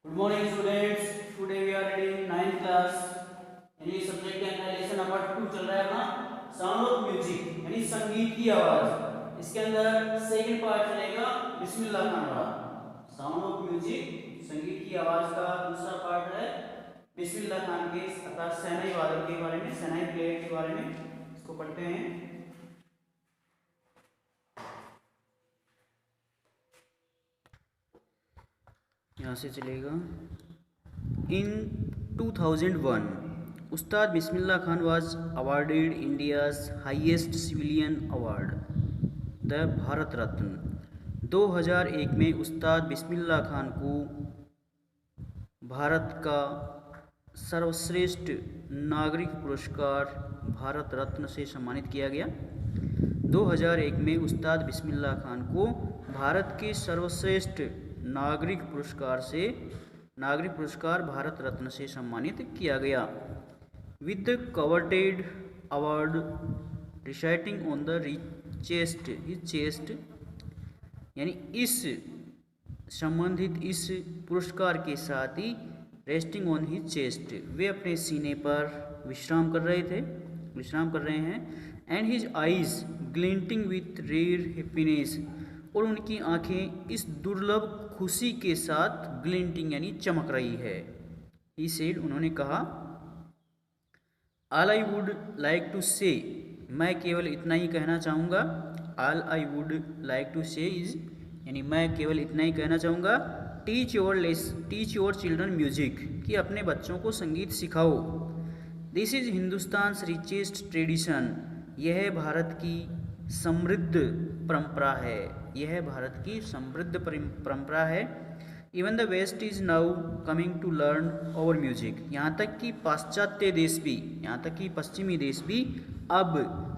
Good morning students. Today we are reading 9th class. यानी subject का lesson number 2 चल रहा है अपना साउंड ऑफ म्यूजिक यानी संगीत की आवाज। इसके अंदर सेकंड पार्ट चलेगा बिस्मिल्लाह खान वाला। साउंड ऑफ म्यूजिक संगीत की आवाज का दूसरा पार्ट है बिस्मिल्लाह खान के अर्थात शहनाई वादक के बारे में, शहनाई प्लेयर के बारे में। इसको पढ़ते हैं। यहाँ से चलेगा। In 2001 Ustad Bismillah Khan was awarded India's highest civilian award the Bharat Ratna. 2001 में उस्ताद बिस्मिल्लाह खान को भारत का सर्वश्रेष्ठ नागरिक पुरस्कार भारत रत्न से सम्मानित किया गया। 2001 में उस्ताद बिस्मिल्लाह खान को भारत के सर्वश्रेष्ठ नागरिक पुरस्कार भारत रत्न से सम्मानित किया गया। With the coveted award reciting on the chest यानी इस संबंधित इस पुरस्कार के साथ ही रेस्टिंग ऑन हिज चेस्ट वे अपने सीने पर विश्राम कर रहे हैं। And his eyes glinting with rare happiness और उनकी आंखें इस दुर्लभ खुशी के साथ ग्लिंटिंग यानी चमक रही है। ही सेड उन्होंने कहा, all I would like to say मैं केवल इतना ही कहना चाहूँगा। All I would like to say is यानी मैं केवल इतना ही कहना चाहूँगा। टीच योर चिल्ड्रन म्यूजिक कि अपने बच्चों को संगीत सिखाओ। This is Hindustan richest tradition यह भारत की समृद्ध परंपरा है। Even the west is now coming to learn over music यहाँ तक कि पश्चिमी देश भी अब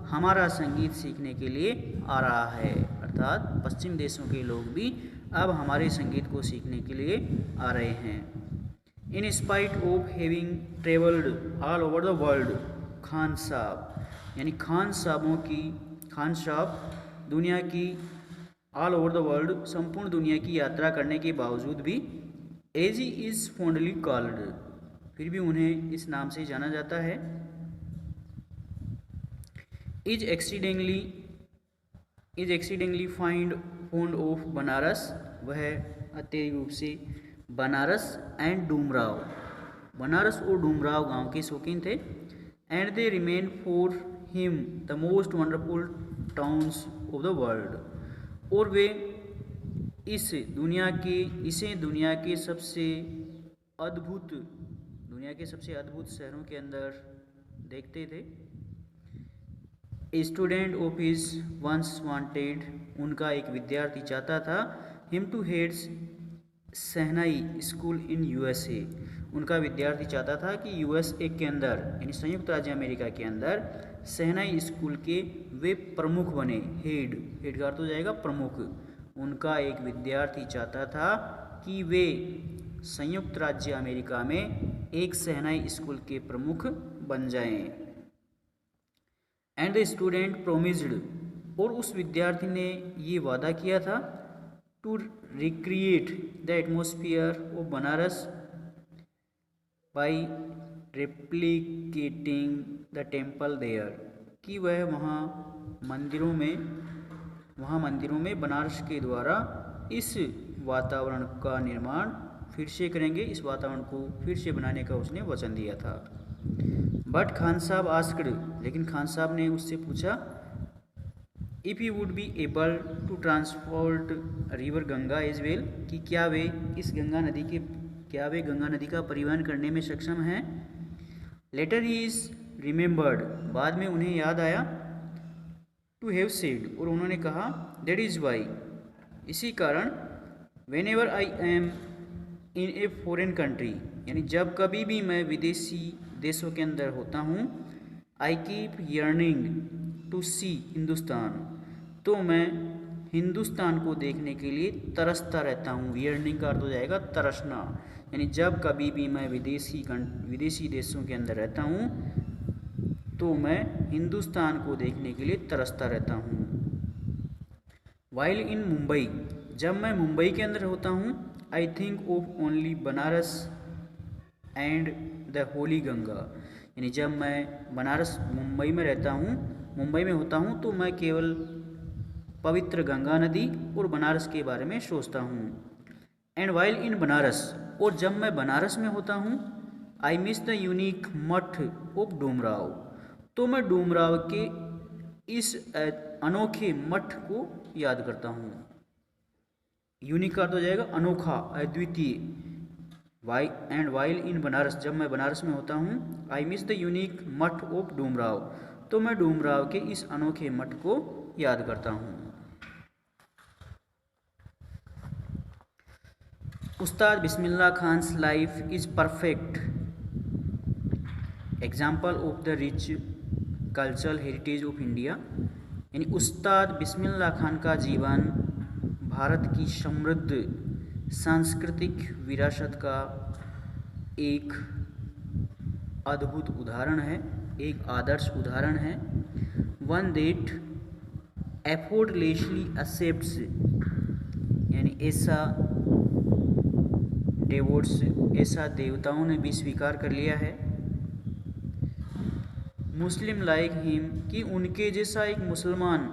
हमारा संगीत सीखने के लिए आ रहा है। अर्थात पश्चिम देशों के लोग भी अब हमारे संगीत को सीखने के लिए आ रहे हैं। In spite of having travelled all over the world Khan साहब यानी खान साहब दुनिया की ऑल ओवर द वर्ल्ड संपूर्ण दुनिया की यात्रा करने के बावजूद भी as he is fondly called फिर भी उन्हें इस नाम से जाना जाता है। Is accidentally fond of Banaras वह अत्यधिक रूप से बनारस और डूमराव गांव के शौकीन थे। And they remain for him the most wonderful towns of the world और वे इसे दुनिया के सबसे अद्भुत शहरों के अंदर देखते थे। A student of his once wanted उनका एक विद्यार्थी चाहता था him to heads shehnai school in USA उनका विद्यार्थी चाहता था कि यूएसए के अंदर यानी संयुक्त राज्य अमेरिका के अंदर शहनाई स्कूल के वे प्रमुख बने। हेड का अर्थ हो जाएगा प्रमुख। उनका एक विद्यार्थी चाहता था कि वे संयुक्त राज्य अमेरिका में एक शहनाई स्कूल के प्रमुख बन जाएं। एंड द स्टूडेंट प्रोमिस्ड और उस विद्यार्थी ने ये वादा किया था to recreate the atmosphere of Banaras by replicating the temple there कि वह वहाँ मंदिरों में बनारस के द्वारा इस वातावरण का निर्माण फिर से करेंगे। इस वातावरण को फिर से बनाने का उसने वचन दिया था। बट खान साहब आस्क्ड लेकिन खान साहब ने उससे पूछा if you would be able to transport river Ganga as well कि क्या वे गंगा नदी का परिवहन करने में सक्षम हैं। लेटर ही इज रिमेंबर्ड बाद में उन्हें याद आया टू हैव सेड और उन्होंने कहा दैट इज़ वाई इसी कारण when ever I am in a foreign country यानी जब कभी भी मैं विदेशी देशों के अंदर होता हूँ आई कीप यर्निंग टू सी हिंदुस्तान तो मैं हिंदुस्तान को देखने के लिए तरसता रहता हूँ। यर्निंग का अर्थ हो जाएगा तरसना यानी जब कभी भी मैं विदेशी देशों के अंदर रहता हूँ तो मैं हिंदुस्तान को देखने के लिए तरसता रहता हूँ। वाइल इन मुंबई जब मैं मुंबई के अंदर होता हूँ I think of only Banaras and the Holi Ganga. यानी जब मैं बनारस मुंबई में रहता हूँ, मुंबई में होता हूँ, तो मैं केवल पवित्र गंगा नदी और बनारस के बारे में सोचता हूँ। एंड वाइल इन बनारस, और जब मैं बनारस में होता हूँ, आई मिस द यूनिक मठ ऑफ डूमराव, तो मैं डूमराव के इस अनोखे मठ को याद करता हूँ। यूनिक का अर्थ हो जाएगा अनोखा, अद्वितीय। एंड वाइल इन बनारस, जब मैं बनारस में होता हूँ, आई मिस द यूनिक मठ ऑफ डूमराव, तो मैं डूमराव के इस अनोखे मठ को याद करता हूँ। Ustad Bismillah Khan's life is perfect example of the rich cultural heritage of India. यानी उस्ताद बिस्मिल्लाह खान का जीवन भारत की समृद्ध सांस्कृतिक विरासत का एक अद्भुत उदाहरण है, एक आदर्श उदाहरण है। वन देट एफोर्टलेसली एक्सेप्ट्स, यानी ऐसा डेवोट्स, ऐसा देवताओं ने भी स्वीकार कर लिया है। मुस्लिम लाइक हिम, कि उनके जैसा एक मुसलमान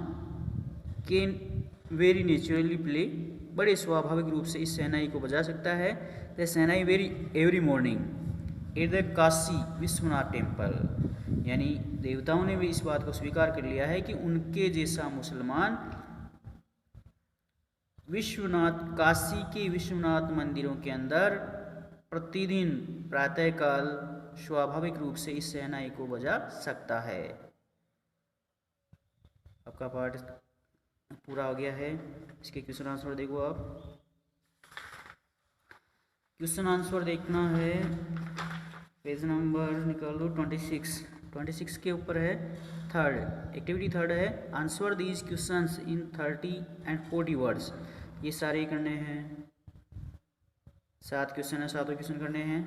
कैन वेरी नेचुरली प्ले, बड़े स्वाभाविक रूप से इस शहनाई को बजा सकता है। The shehnai very every morning at the Kashi Vishwanath temple. यानी देवताओं ने भी इस बात को स्वीकार कर लिया है कि उनके जैसा मुसलमान विश्वनाथ, काशी के विश्वनाथ मंदिरों के अंदर प्रतिदिन प्रातःकाल स्वाभाविक रूप से इस शहनाई को बजा सकता है। आपका पाठ पूरा हो गया है। इसके क्वेश्चन आंसर देखो आप। क्वेश्चन आंसर देखना है, पेज नंबर निकाल लो 26 के ऊपर है। थर्ड एक्टिविटी थर्ड है, answer these questions in 30 and 40 words. ये सारे करने हैं, 7 क्वेश्चन है, 7 क्वेश्चन करने हैं।